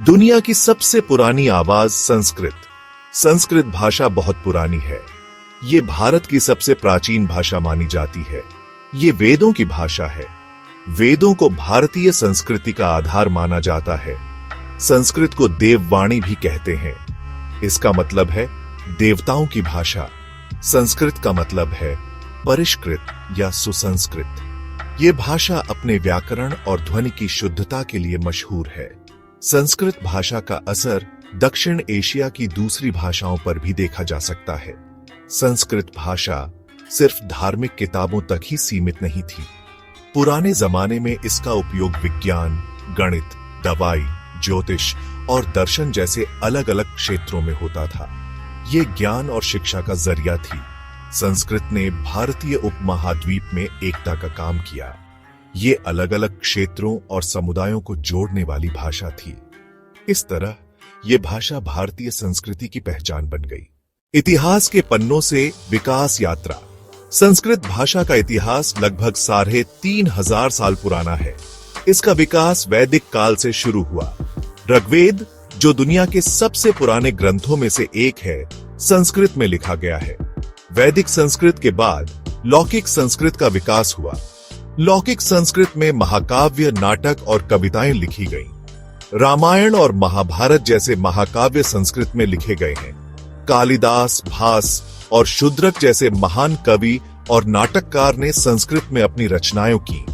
दुनिया की सबसे पुरानी आवाज संस्कृत। संस्कृत भाषा बहुत पुरानी है। ये भारत की सबसे प्राचीन भाषा मानी जाती है। ये वेदों की भाषा है। वेदों को भारतीय संस्कृति का आधार माना जाता है। संस्कृत को देववाणी भी कहते हैं। इसका मतलब है देवताओं की भाषा। संस्कृत का मतलब है परिष्कृत या सुसंस्कृत। ये भाषा अपने व्याकरण और ध्वनि की शुद्धता के लिए मशहूर है। संस्कृत भाषा का असर दक्षिण एशिया की दूसरी भाषाओं पर भी देखा जा सकता है। संस्कृत भाषा सिर्फ धार्मिक किताबों तक ही सीमित नहीं थी। पुराने जमाने में इसका उपयोग विज्ञान, गणित, दवाई, ज्योतिष और दर्शन जैसे अलग अलग क्षेत्रों में होता था। ये ज्ञान और शिक्षा का जरिया थी। संस्कृत ने भारतीय उपमहाद्वीप में एकता का काम किया। ये अलग अलग क्षेत्रों और समुदायों को जोड़ने वाली भाषा थी। इस तरह ये भाषा भारतीय संस्कृति की पहचान बन गई। इतिहास के पन्नों से विकास यात्रा। संस्कृत भाषा का इतिहास लगभग 3,500 साल पुराना है। इसका विकास वैदिक काल से शुरू हुआ। ऋग्वेद, जो दुनिया के सबसे पुराने ग्रंथों में से एक है, संस्कृत में लिखा गया है। वैदिक संस्कृत के बाद लौकिक संस्कृत का विकास हुआ। लौकिक संस्कृत में महाकाव्य, नाटक और कविताएं लिखी गईं। रामायण और महाभारत जैसे महाकाव्य संस्कृत में लिखे गए हैं। कालिदास, भास और शूद्रक जैसे महान कवि और नाटककार ने संस्कृत में अपनी रचनाएं की।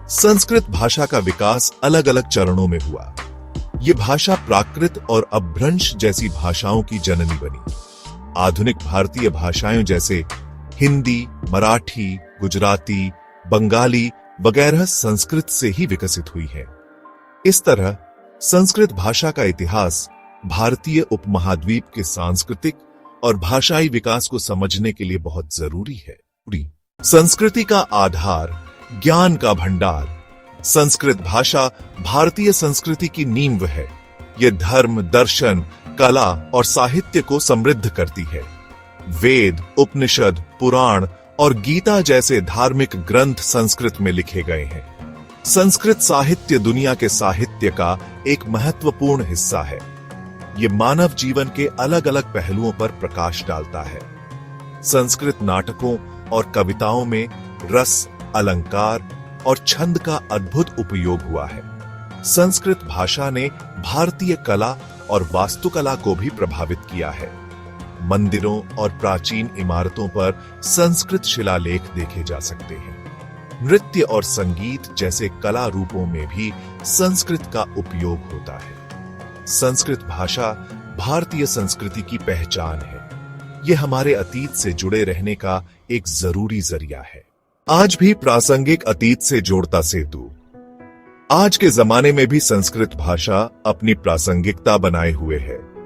संस्कृत भाषा का विकास अलग अलग चरणों में हुआ। ये भाषा प्राकृत और अपभ्रंश जैसी भाषाओं की जननी बनी। आधुनिक भारतीय भाषाएं जैसे हिंदी, मराठी, गुजराती, बंगाली वगैरह संस्कृत से ही विकसित हुई है। इस तरह संस्कृत भाषा का इतिहास भारतीय उपमहाद्वीप के सांस्कृतिक और भाषाई विकास को समझने के लिए बहुत जरूरी है। संस्कृति का आधार, ज्ञान का भंडार। संस्कृत भाषा भारतीय संस्कृति की नींव है। यह धर्म, दर्शन, कला और साहित्य को समृद्ध करती है। वेद, उपनिषद, पुराण और गीता जैसे धार्मिक ग्रंथ संस्कृत में लिखे गए हैं। संस्कृत साहित्य दुनिया के साहित्य का एक महत्वपूर्ण हिस्सा है। ये मानव जीवन के अलग अलग पहलुओं पर प्रकाश डालता है। संस्कृत नाटकों और कविताओं में रस, अलंकार और छंद का अद्भुत उपयोग हुआ है। संस्कृत भाषा ने भारतीय कला और वास्तुकला को भी प्रभावित किया है। मंदिरों और प्राचीन इमारतों पर संस्कृत शिलालेख देखे जा सकते हैं। नृत्य और संगीत जैसे कला रूपों में भी संस्कृत का उपयोग होता है। संस्कृत भाषा भारतीय संस्कृति की पहचान है। यह हमारे अतीत से जुड़े रहने का एक जरूरी जरिया है। आज भी प्रासंगिक अतीत से जोड़ता सेतु। आज के जमाने में भी संस्कृत भाषा अपनी प्रासंगिकता बनाए हुए है।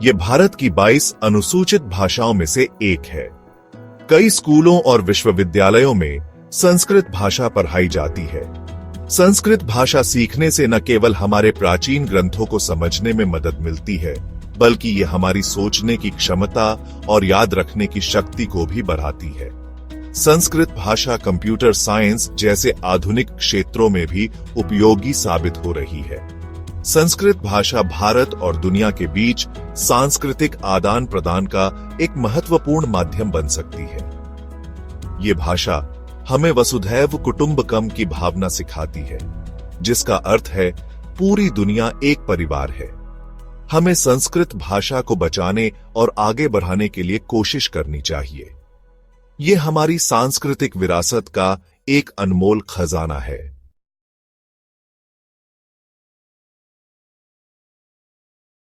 यह भारत की 22 अनुसूचित भाषाओं में से एक है। कई स्कूलों और विश्वविद्यालयों में संस्कृत भाषा पढ़ाई जाती है। संस्कृत भाषा सीखने से न केवल हमारे प्राचीन ग्रंथों को समझने में मदद मिलती है, बल्कि यह हमारी सोचने की क्षमता और याद रखने की शक्ति को भी बढ़ाती है। संस्कृत भाषा कंप्यूटर साइंस जैसे आधुनिक क्षेत्रों में भी उपयोगी साबित हो रही है। संस्कृत भाषा भारत और दुनिया के बीच सांस्कृतिक आदान प्रदान का एक महत्वपूर्ण माध्यम बन सकती है। ये भाषा हमें वसुधैव कुटुंबकम की भावना सिखाती है, जिसका अर्थ है पूरी दुनिया एक परिवार है। हमें संस्कृत भाषा को बचाने और आगे बढ़ाने के लिए कोशिश करनी चाहिए। ये हमारी सांस्कृतिक विरासत का एक अनमोल खजाना है।